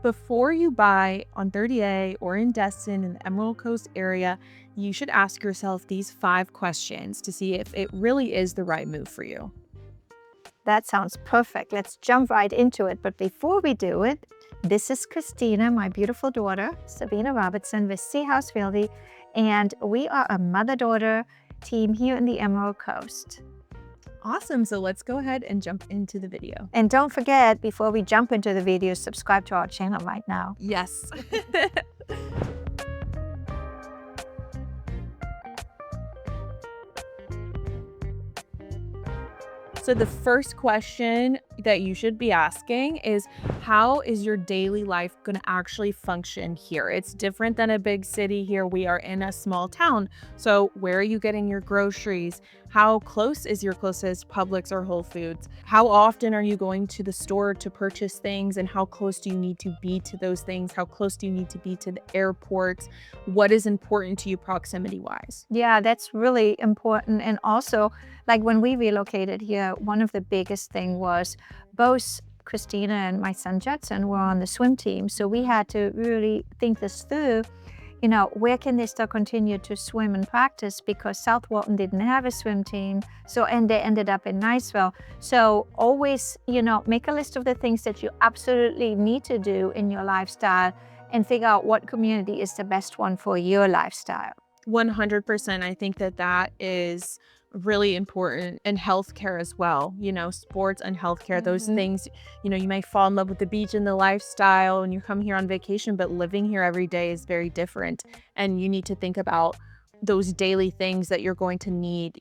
Before you buy on 30A or in Destin in the Emerald Coast area, you should ask yourself these 5 questions to see if it really is the right move for you. That sounds perfect. Let's jump right into it. But before we do it, this is Christina, my beautiful daughter, Sabine Robertson with Sea Haus Realty, and we are a mother-daughter team here in the Emerald Coast. Awesome. So let's go ahead and jump into the video. And don't forget, before we jump into the video, subscribe to our channel right now. Yes. So the first question that you should be asking is, how is your daily life going to actually function here? It's different than a big city here. We are in a small town. So where are you getting your groceries? How close is your closest Publix or Whole Foods? How often are you going to the store to purchase things, and how close do you need to be to those things? How close do you need to be to the airports? What is important to you proximity-wise? Yeah, that's really important. And also, like when we relocated here, one of the biggest thing was both Christina and my son Judson were on the swim team. So we had to really think this through. You know, where can they still continue to swim and practice, because South Walton didn't have a swim team. And they ended up in Niceville. So always, make a list of the things that you absolutely need to do in your lifestyle and figure out what community is the best one for your lifestyle. 100%. I think that is really important, and healthcare as well. Sports and healthcare, those things, you may fall in love with the beach and the lifestyle and you come here on vacation, but living here every day is very different. And you need to think about those daily things that you're going to need.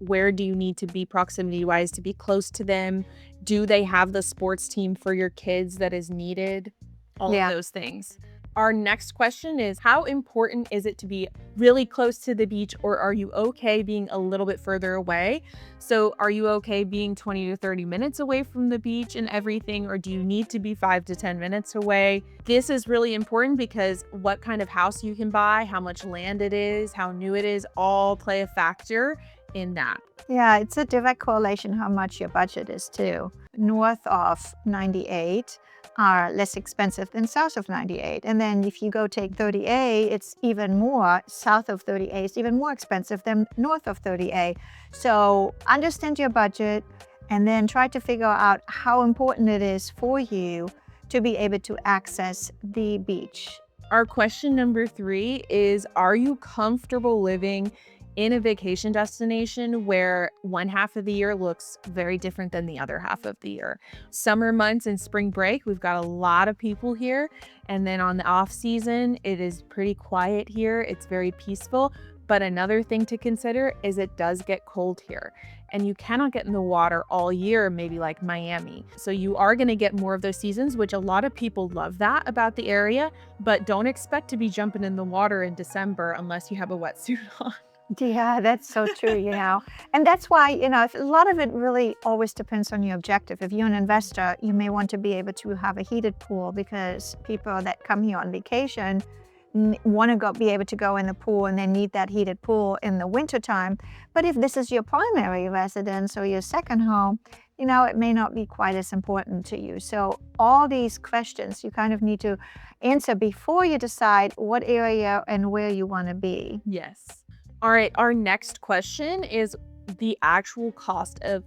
Where do you need to be proximity wise to be close to them? Do they have the sports team for your kids that is needed? All of those things. Our next question is, how important is it to be really close to the beach, or are you okay being a little bit further away? So are you okay being 20 to 30 minutes away from the beach and everything, or do you need to be 5 to 10 minutes away? This is really important because what kind of house you can buy, how much land it is, how new it is, all play a factor in that. Yeah, it's a direct correlation how much your budget is too. North of 98 are less expensive than south of 98. And then if you go take 30A, it's even more. South of 30A is even more expensive than north of 30A. So understand your budget and then try to figure out how important it is for you to be able to access the beach. Our question number 3 is, are you comfortable living in a vacation destination where one half of the year looks very different than the other half of the year? Summer months and spring break, we've got a lot of people here. And then on the off season, it is pretty quiet here. It's very peaceful. But another thing to consider is it does get cold here. And you cannot get in the water all year, maybe like Miami. So you are going to get more of those seasons, which a lot of people love that about the area. But don't expect to be jumping in the water in December unless you have a wetsuit on. Yeah, that's so true, And that's why, a lot of it really always depends on your objective. If you're an investor, you may want to be able to have a heated pool, because people that come here on vacation want to be able to go in the pool, and they need that heated pool in the wintertime. But if this is your primary residence or your second home, it may not be quite as important to you. So all these questions you kind of need to answer before you decide what area and where you want to be. Yes. All right, our next question is the actual cost of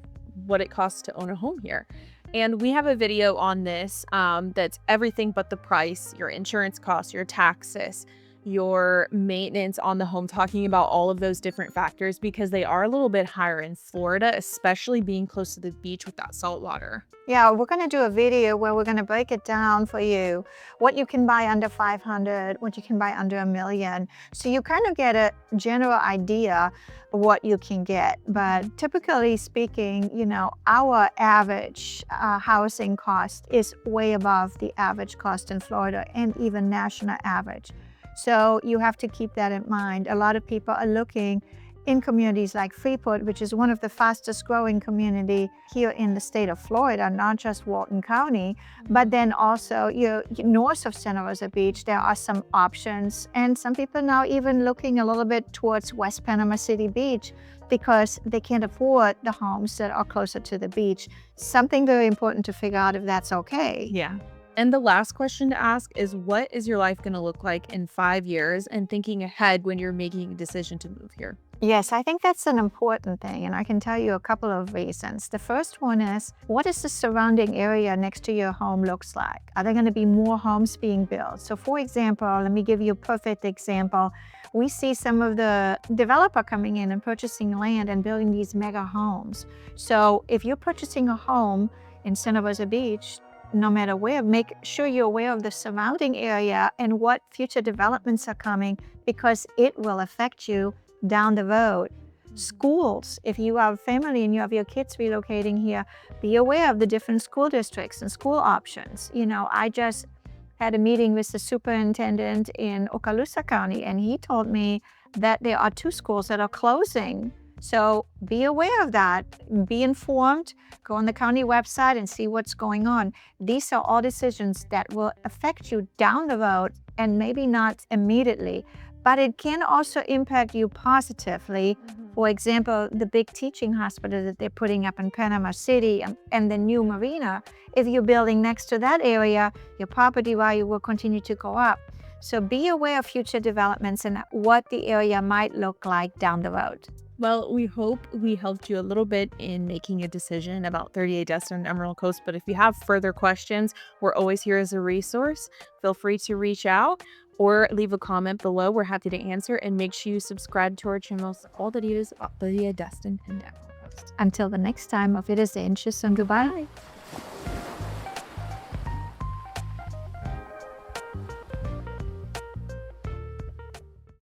what it costs to own a home here. And we have a video on this that's everything but the price, your insurance costs, your taxes, your maintenance on the home, talking about all of those different factors, because they are a little bit higher in Florida, especially being close to the beach with that salt water. Yeah, we're going to do a video where we're going to break it down for you, what you can buy under 500, what you can buy under $1 million. So you kind of get a general idea of what you can get. But typically speaking, our average housing cost is way above the average cost in Florida and even national average. So you have to keep that in mind. A lot of people are looking in communities like Freeport, which is one of the fastest growing community here in the state of Florida, not just Walton County, but then also north of Santa Rosa Beach, there are some options. And some people now even looking a little bit towards West Panama City Beach, because they can't afford the homes that are closer to the beach. Something very important to figure out if that's okay. Yeah. And the last question to ask is, what is your life going to look like in 5 years, and thinking ahead when you're making a decision to move here? Yes, I think that's an important thing, and I can tell you a couple of reasons. The first one is, what is the surrounding area next to your home looks like? Are there going to be more homes being built? So for example, let me give you a perfect example. We see some of the developer coming in and purchasing land and building these mega homes. So if you're purchasing a home in Santa Rosa Beach, no matter where, make sure you're aware of the surrounding area and what future developments are coming, because it will affect you down the road. Schools, if you have a family and you have your kids relocating here, be aware of the different school districts and school options. I just had a meeting with the superintendent in Okaloosa County, and he told me that there are 2 schools that are closing. So be aware of that, be informed, go on the county website and see what's going on. These are all decisions that will affect you down the road, and maybe not immediately, but it can also impact you positively. For example, the big teaching hospital that they're putting up in Panama City and the new marina, if you're building next to that area, your property value will continue to go up. So be aware of future developments and what the area might look like down the road. Well, we hope we helped you a little bit in making a decision about 38 Destin and Emerald Coast. But if you have further questions, we're always here as a resource. Feel free to reach out or leave a comment below. We're happy to answer. And make sure you subscribe to our channels, all the details about 38 Destin and Emerald Coast. Until the next time, auf Wiedersehen, tschüss und goodbye.